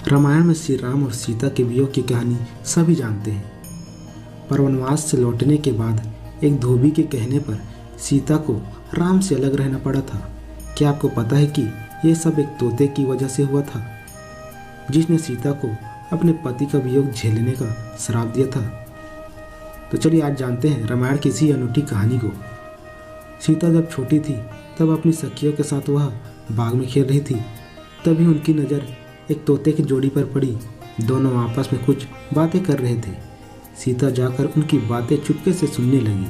रामायण में श्री राम और सीता के वियोग की कहानी सभी जानते हैं, पर वनवास से लौटने के बाद एक धोबी के कहने पर सीता को राम से अलग रहना पड़ा था। क्या आपको पता है कि यह सब एक तोते की वजह से हुआ था, जिसने सीता को अपने पति का वियोग झेलने का श्राप दिया था? तो चलिए आज जानते हैं रामायण की इसी अनूठी कहानी को। सीता जब छोटी थी तब अपनी सखियों के साथ वह बाग में खेल रही थी। तभी उनकी नज़र एक तोते की जोड़ी पर पड़ी। दोनों आपस में कुछ बातें कर रहे थे। सीता जाकर उनकी बातें चुपके से सुनने लगी।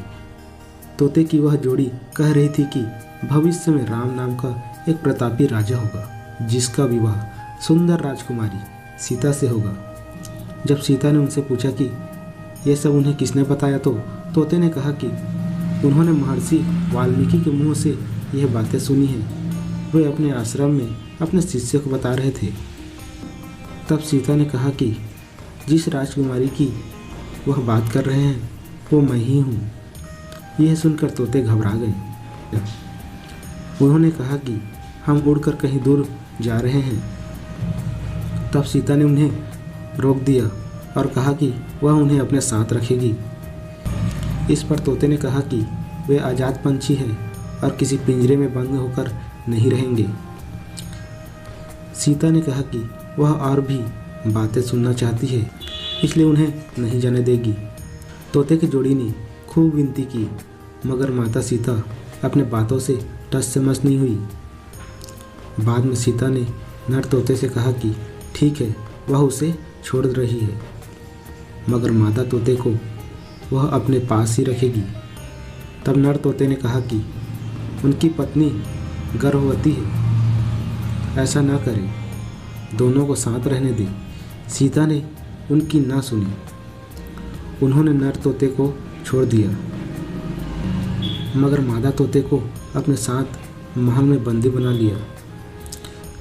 तोते की वह जोड़ी कह रही थी कि भविष्य में राम नाम का एक प्रतापी राजा होगा, जिसका विवाह सुंदर राजकुमारी सीता से होगा। जब सीता ने उनसे पूछा कि यह सब उन्हें किसने बताया, तो तोते ने कहा कि उन्होंने महर्षि वाल्मीकि के मुंह से यह बातें सुनी हैं। वे अपने आश्रम में अपने शिष्य को बता रहे थे। तब सीता ने कहा कि जिस राजकुमारी की वह बात कर रहे हैं वो मैं ही हूँ। यह सुनकर तोते घबरा गए। उन्होंने कहा कि हम उड़कर कहीं दूर जा रहे हैं। तब सीता ने उन्हें रोक दिया और कहा कि वह उन्हें अपने साथ रखेगी। इस पर तोते ने कहा कि वे आज़ाद पंछी हैं और किसी पिंजरे में बंद होकर नहीं रहेंगे। सीता ने कहा कि वह और भी बातें सुनना चाहती है, इसलिए उन्हें नहीं जाने देगी। तोते की जोड़ी ने खूब विनती की, मगर माता सीता अपने बातों से टस से मस नहीं हुई। बाद में सीता ने नर तोते से कहा कि ठीक है, वह उसे छोड़ रही है, मगर मादा तोते को वह अपने पास ही रखेगी। तब नर तोते ने कहा कि उनकी पत्नी गर्भवती है, ऐसा ना करें, दोनों को साथ रहने दें। सीता ने उनकी ना सुनी। उन्होंने नर तोते को छोड़ दिया, मगर मादा तोते को अपने साथ महल में बंदी बना लिया।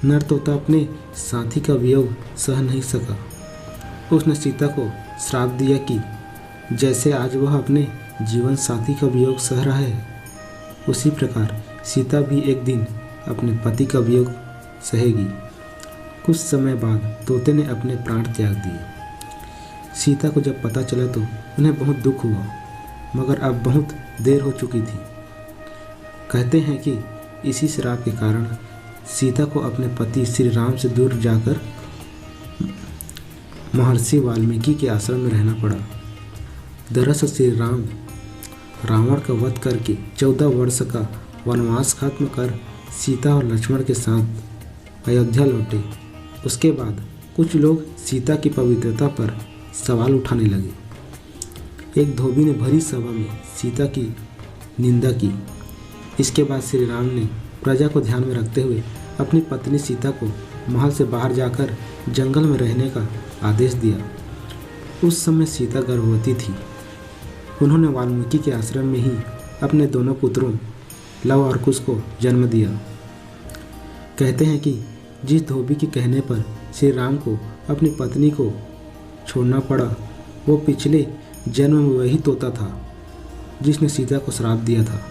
नर तोता अपने साथी का वियोग सह नहीं सका। उसने सीता को श्राप दिया कि जैसे आज वह अपने जीवन साथी का वियोग सह रहा है, उसी प्रकार सीता भी एक दिन अपने पति का वियोग सहेगी। कुछ समय बाद तोते ने अपने प्राण त्याग दिए। सीता को जब पता चला तो उन्हें बहुत दुख हुआ, मगर अब बहुत देर हो चुकी थी। कहते हैं कि इसी श्राप के कारण सीता को अपने पति श्री राम से दूर जाकर महर्षि वाल्मीकि के आश्रम में रहना पड़ा। दरअसल श्री राम रावण का वध करके 14 वर्ष का वनवास खत्म कर सीता और लक्ष्मण के साथ अयोध्या लौटे। उसके बाद कुछ लोग सीता की पवित्रता पर सवाल उठाने लगे। एक धोबी ने भरी सभा में सीता की निंदा की। इसके बाद श्री राम ने प्रजा को ध्यान में रखते हुए अपनी पत्नी सीता को महल से बाहर जाकर जंगल में रहने का आदेश दिया। उस समय सीता गर्भवती थी। उन्होंने वाल्मीकि के आश्रम में ही अपने दोनों पुत्रों लव और कुश को जन्म दिया। कहते हैं कि जिस धोबी के कहने पर श्री राम को अपनी पत्नी को छोड़ना पड़ा, वो पिछले जन्म में वही तोता था जिसने सीता को श्राप दिया था।